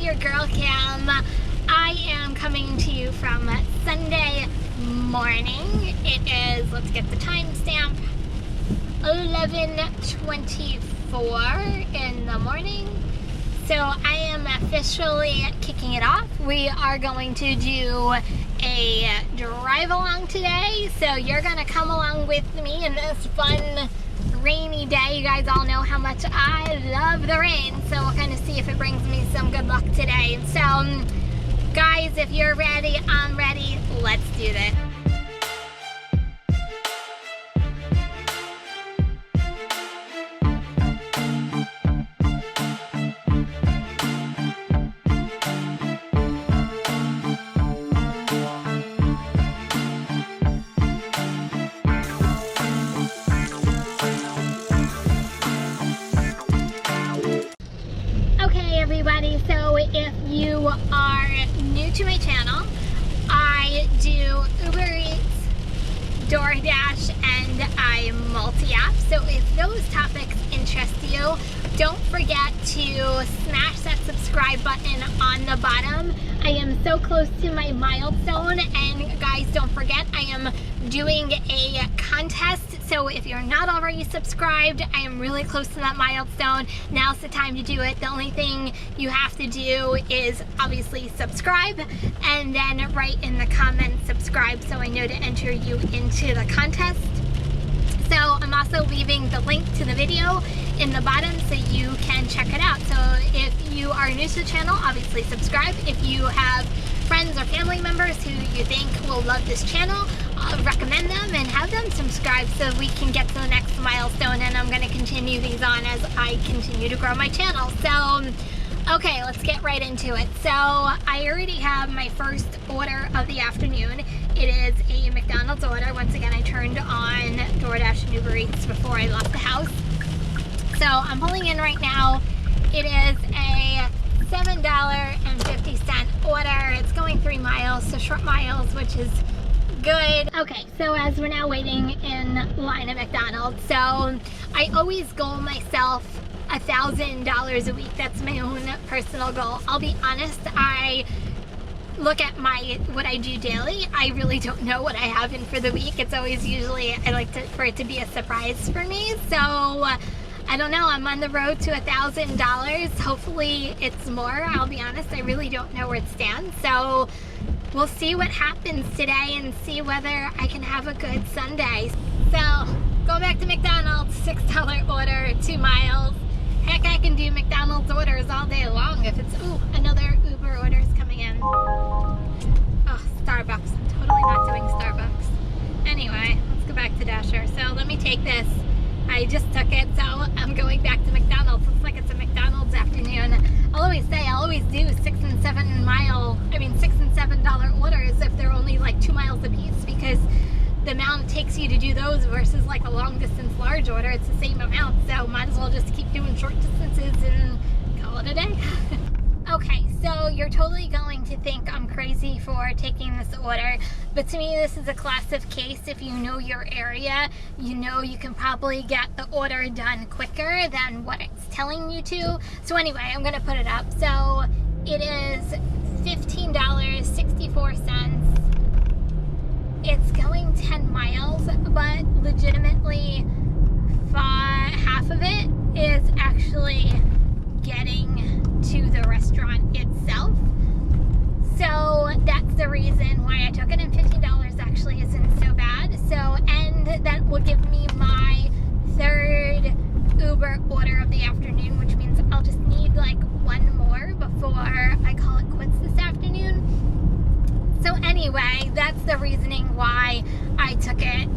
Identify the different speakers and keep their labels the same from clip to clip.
Speaker 1: your girl Cam. I am coming to you from Sunday morning. It is, let's get the timestamp, 11:24 in the morning. So I am officially kicking it off. We are going to do a drive along today. So you're gonna come along with me in this fun rainy day. You guys all know how much I love the rain. So we'll kind of see if it brings me some good luck today. So guys, if you're ready, I'm ready. Let's do this. Everybody, so if you are new to my channel, I do Uber Eats, DoorDash, and I multi-app. So if those topics interest you, don't forget to smash that subscribe button on the bottom. I am so close to my milestone, and guys, don't forget, I am doing a contest. So if you're not already subscribed, I am really close to that milestone. Now's the time to do it. The only thing you have to do is obviously subscribe and then write in the comments subscribe so I know to enter you into the contest. So I'm also leaving the link to the video in the bottom so you can check it out. So if you are new to the channel, obviously subscribe. If you have friends or family members who you think will love this channel, recommend them and have them subscribe so we can get to the next milestone, and I'm going to continue these on as I continue to grow my channel. So okay, let's get right into it. So I already have my first order of the afternoon. It is a McDonald's order. Once again, I turned on DoorDash and Uber Eats before I left the house. So I'm pulling in right now. It is a $7.50 order. It's going 3 miles, so short miles, which is good. Okay, so as we're now waiting in line at McDonald's, so I always goal myself $1,000 a week. That's my own personal goal. I'll be honest, I look at what I do daily. I really don't know what I have in for the week. It's always usually, I like for it to be a surprise for me. So I don't know, I'm on the road to $1,000. Hopefully it's more. I'll be honest, I really don't know where it stands. So we'll see what happens today and see whether I can have a good Sunday. So go back to McDonald's, $6 order, 2 miles. Heck, I can do McDonald's orders all day long if it's, ooh, another Uber order is coming in. Oh, Starbucks. I'm totally not doing Starbucks. Anyway, let's go back to Dasher. So let me take this. I just took it, so I'm going back to McDonald's. Looks like it's a McDonald's afternoon. I'll always do $6 and $7 orders if they're only like 2 miles a piece, because the amount it takes you to do those versus like a long distance large order, it's the same amount. So might as well just keep doing short distances and call it a day. Okay, so you're totally going to think I'm crazy for taking this order, but to me this is a class of case. If you know your area, you know you can probably get the order done quicker than what it's telling you to. So anyway, I'm gonna put it up. So it is $15.64. It's going 10 miles, but legitimately half of it is actually getting to the restaurant itself. So that's the reason why I took it, and $15 actually isn't so bad. So, and that will give me my 3rd Uber order of the afternoon, which means I'll just need like 1 more before I call it quits this afternoon. So anyway, that's the reasoning why I took it.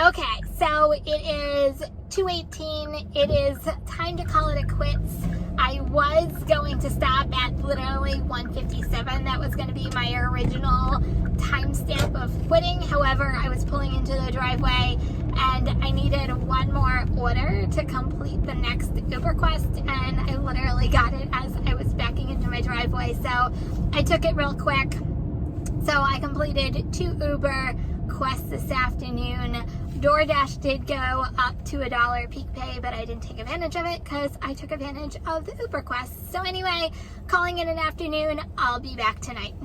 Speaker 1: Okay, so it is 2:18. It is time to call it a quits. I was going to stop at literally 1:57. That was going to be my original timestamp of quitting. However, I was pulling into the driveway and I needed 1 more order to complete the next Uber quest, and I literally got it as I was backing into my driveway. So I took it real quick. So I completed 2 Uber quests this afternoon. DoorDash did go up to $1 peak pay, but I didn't take advantage of it because I took advantage of the Uber Quest. So anyway, calling it an afternoon. I'll be back tonight.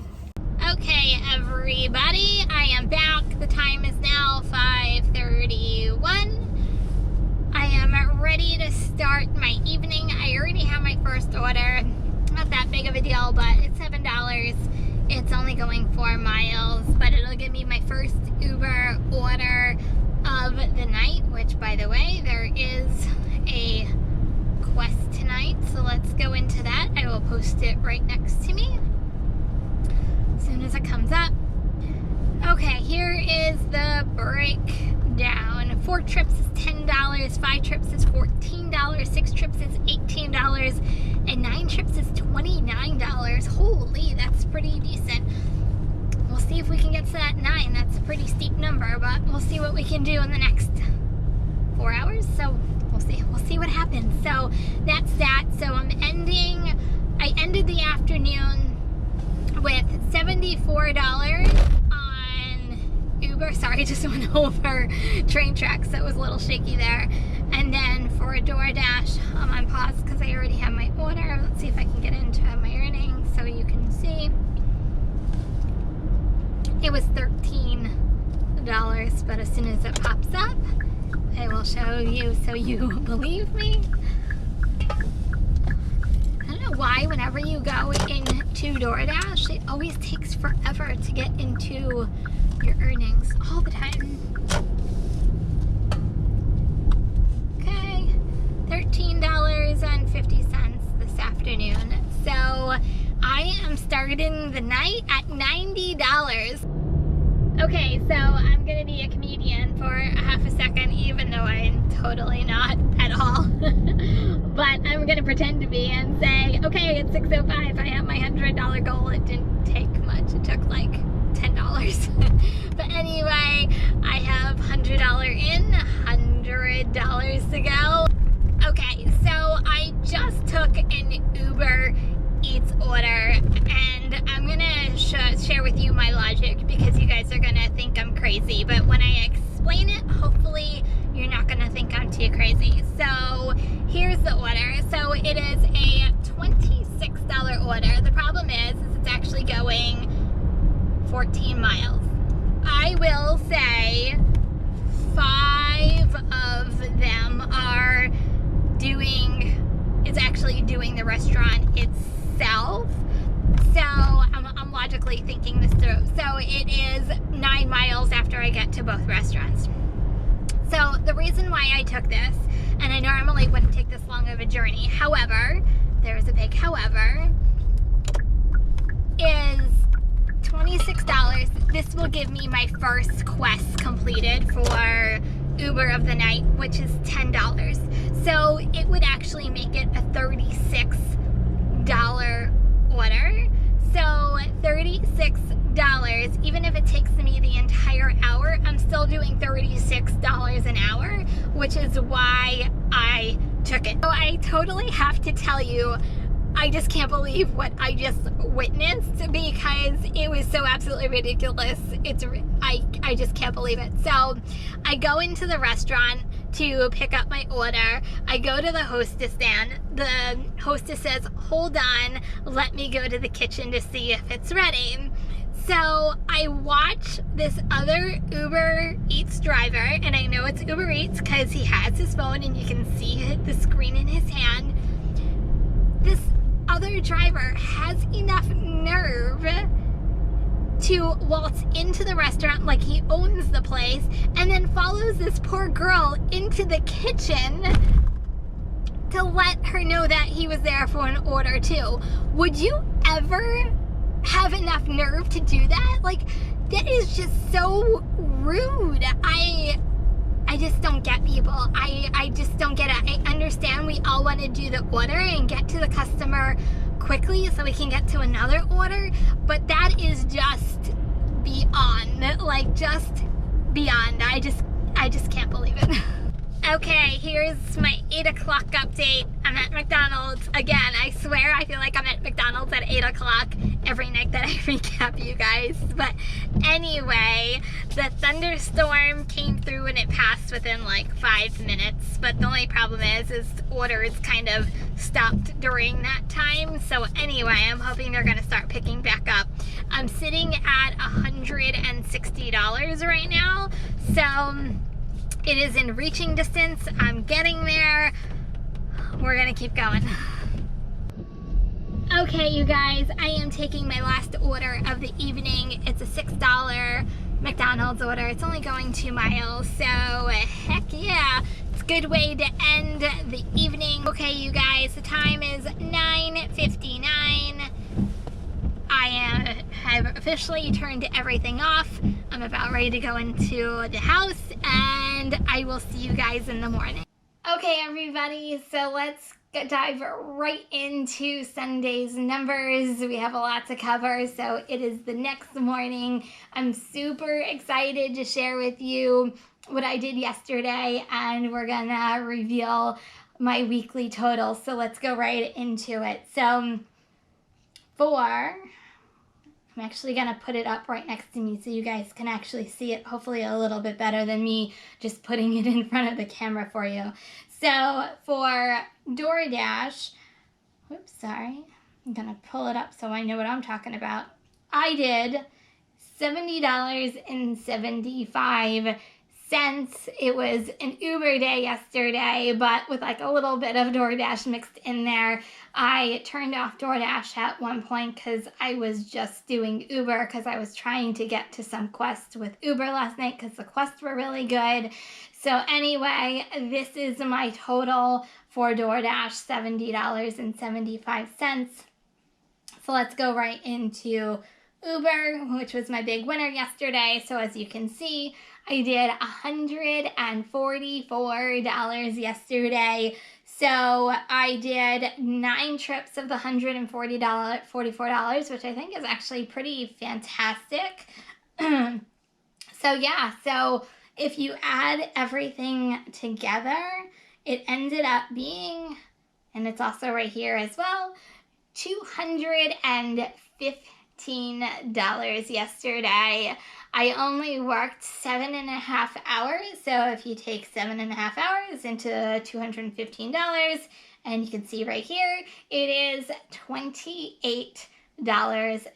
Speaker 1: Okay, everybody, I am back. The time is now 5:31. I am ready to start my evening. I already have my first order. Not that big of a deal, but it's $7. It's only going 4 miles, but it'll give me my first Uber order of the night, which, by the way, there is a quest tonight, so let's go into that. I will post it right next to me as soon as it comes up. Okay, here is the breakdown. 4 trips is $10, 5 trips is $14, 6 trips is $18, and 9 trips is $29. Holy, that's pretty decent. We'll see if we can get to that 9. That's a pretty steep number, but we'll see what we can do in the next 4 hours. So we'll see what happens. So that's that. So I ended the afternoon with $74 on Uber. Sorry, I just went over train tracks, so it was a little shaky there. And then for a DoorDash, I'm on pause because I already have my order. Let's see if I can get into my earnings so you can see. It was $13, but as soon as it pops up, I will show you so you believe me. I don't know why whenever you go into DoorDash, it always takes forever to get into your earnings all the time. Okay, $13.50 this afternoon. So I am starting the night at $90. Okay, so I'm gonna be a comedian for a half a second, even though I'm totally not at all. But I'm gonna pretend to be and say, okay, it's 6:05. I have my $100 goal. It didn't take much. It took like $10. But anyway, I have $100 in, $100 to go. Okay, so I just took an Uber Eats order, and I'm gonna share with you my logic because you guys are gonna think I'm crazy, but when I explain it, hopefully you're not gonna think I'm too crazy. So here's the order. So it is a $26 order. The problem is it's actually going 14 miles. I will say 5 of them are actually doing the restaurant itself. So I'm logically thinking this through. So it is 9 miles after I get to both restaurants. So the reason why I took this, and I normally wouldn't take this long of a journey, however, there's a big however, is $26. This will give me my first quest completed for Uber of the night, which is $10. So it would actually make it a $36 order. So $36, even if it takes me the entire hour, I'm still doing $36 an hour, which is why I took it. So I totally have to tell you, I just can't believe what I just witnessed because it was so absolutely ridiculous. I just can't believe it. So I go into the restaurant to pick up my order. I go to the hostess stand. The hostess says, hold on, let me go to the kitchen to see if it's ready. So I watch this other Uber Eats driver, and I know it's Uber Eats because he has his phone and you can see the screen in his hand. This other driver has enough nerve to waltz into the restaurant like he owns the place and then follows this poor girl into the kitchen to let her know that he was there for an order too. Would you ever have enough nerve to do that? Like, that is just so rude. I just don't get people. I just don't get it. I understand we all want to do the order and get to the customer quickly so we can get to another order, but that is just beyond, like, just beyond. I just can't believe it. Okay, here's my 8 o'clock update. I'm at McDonald's again. I swear I feel like I'm at McDonald's at 8 o'clock every night that I recap you guys. But anyway, the thunderstorm came through and it passed within like 5 minutes. But the only problem is orders kind of stopped during that time. So anyway, I'm hoping they're gonna start picking back up. I'm sitting at $160 right now. So it is in reaching distance. I'm getting there. We're gonna keep going. Okay, you guys, I am taking my last order of the evening. It's a $6 McDonald's order. It's only going 2 miles, so heck yeah. It's a good way to end the evening. Okay, you guys, the time is 9:59. I've officially turned everything off. I'm about ready to go into the house, and I will see you guys in the morning. Okay, everybody, so let's dive right into Sunday's numbers. We have a lot to cover, so it is the next morning. I'm super excited to share with you what I did yesterday, and we're gonna reveal my weekly total. So let's go right into it. So I'm actually gonna put it up right next to me so you guys can actually see it, hopefully a little bit better than me just putting it in front of the camera for you. So for DoorDash, oops, sorry, I'm gonna pull it up so I know what I'm talking about. I did $70.75. It was an Uber day yesterday, but with like a little bit of DoorDash mixed in there. I turned off DoorDash at one point because I was just doing Uber because I was trying to get to some quests with Uber last night because the quests were really good. So anyway, this is my total for DoorDash, $70.75. So let's go right into Uber, which was my big winner yesterday. So as you can see, I did $144 yesterday. So I did 9 trips of the $144, which I think is actually pretty fantastic. So yeah, so if you add everything together, it ended up being, and it's also right here as well, $215 yesterday. I only worked 7.5 hours, so if you take 7.5 hours into $215, and you can see right here, it is $28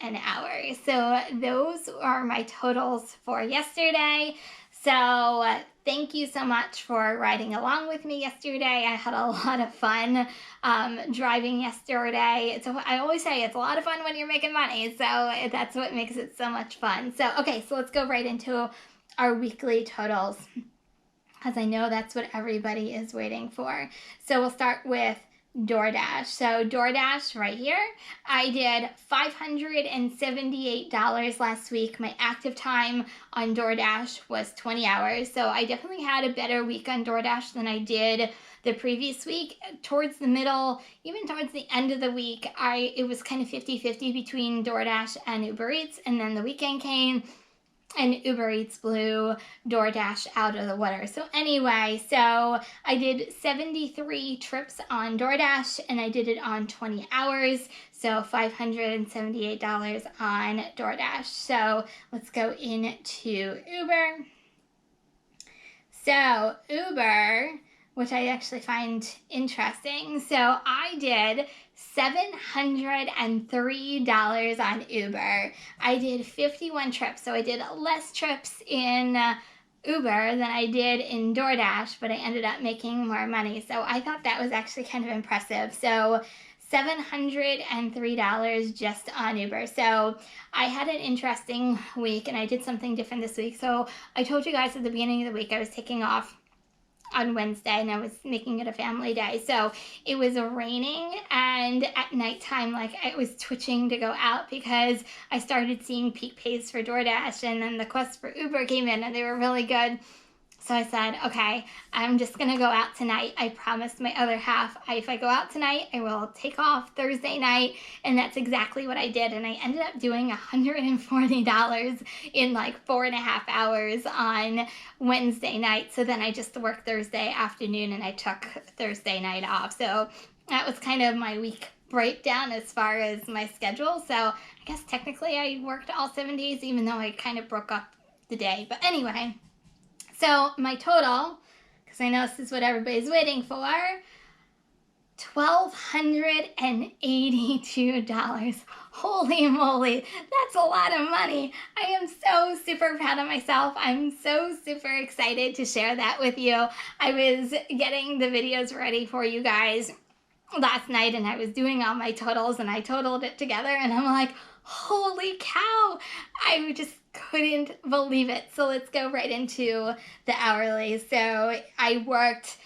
Speaker 1: an hour. So those are my totals for yesterday. So thank you so much for riding along with me yesterday. I had a lot of fun driving yesterday. So I always say it's a lot of fun when you're making money. So that's what makes it so much fun. So, okay, so let's go right into our weekly totals, because I know that's what everybody is waiting for. So we'll start with DoorDash. So DoorDash right here, I did $578 last week. My active time on DoorDash was 20 hours. So I definitely had a better week on DoorDash than I did the previous week. Towards the middle, even towards the end of the week, it was kind of 50-50 between DoorDash and Uber Eats. And then the weekend came and Uber Eats blew DoorDash out of the water. So anyway, so I did 73 trips on DoorDash, and I did it on 20 hours, so $578 on DoorDash. So let's go into Uber. So Uber, which I actually find interesting. So I did $703 on Uber. I did 51 trips, so I did less trips in Uber than I did in DoorDash, but I ended up making more money. So I thought that was actually kind of impressive. So $703 just on Uber. So I had an interesting week, and I did something different this week. So I told you guys at the beginning of the week I was taking off on Wednesday, and I was making it a family day. So it was raining, and at nighttime, like, I was twitching to go out because I started seeing peak pays for DoorDash, and then the quest for Uber came in, and they were really good. So I said, okay, I'm just gonna go out tonight. I promised my other half, if I go out tonight, I will take off Thursday night. And that's exactly what I did. And I ended up doing $140 in like 4.5 hours on Wednesday night. So then I just worked Thursday afternoon and I took Thursday night off. So that was kind of my week breakdown as far as my schedule. So I guess technically I worked all 7 days, even though I kind of broke up the day. But anyway, so my total, because I know this is what everybody's waiting for, $1,282. Holy moly, that's a lot of money. I am so super proud of myself. I'm so super excited to share that with you. I was getting the videos ready for you guys last night and I was doing all my totals and I totaled it together and I'm like, holy cow, I just couldn't believe it. So let's go right into the hourly. So I worked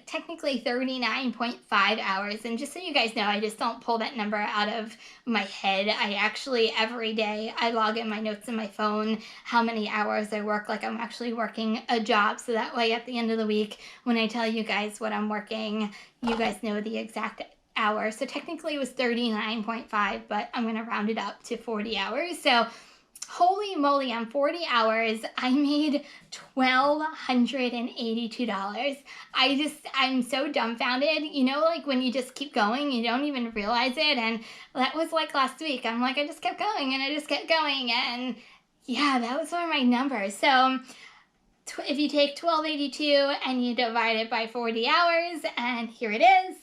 Speaker 1: technically 39.5 hours. And just so you guys know, I just don't pull that number out of my head. I actually, every day, I log in my notes in my phone, how many hours I work, like I'm actually working a job. So that way at the end of the week, when I tell you guys what I'm working, you guys know the exact hours. So technically it was 39.5, but I'm going to round it up to 40 hours. So holy moly, on 40 hours, I made $1,282. I'm so dumbfounded. You know, like when you just keep going, you don't even realize it. And that was like last week. I'm like, I just kept going and I just kept going. And yeah, that was one of my numbers. So if you take 1,282 and you divide it by 40 hours, and here it is,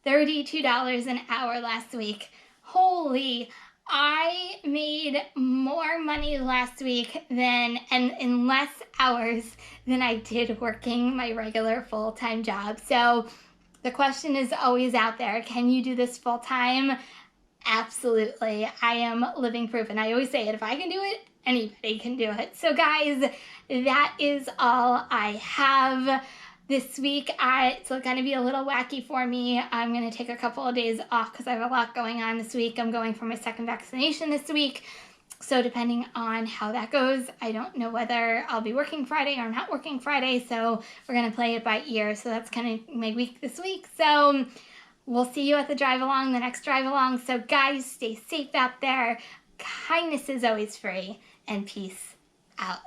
Speaker 1: $32 an hour last week. Holy, I made more money last week and in less hours than I did working my regular full-time job. So the question is always out there, can you do this full-time? Absolutely. I am living proof. And I always say it, if I can do it, anybody can do it. So guys, that is all I have this week. It's going to be a little wacky for me. I'm going to take a couple of days off because I have a lot going on this week. I'm going for my second vaccination this week. So depending on how that goes, I don't know whether I'll be working Friday or not working Friday. So we're going to play it by ear. So that's kind of my week this week. So we'll see you at the drive along, the next drive along. So guys, stay safe out there. Kindness is always free, and peace out.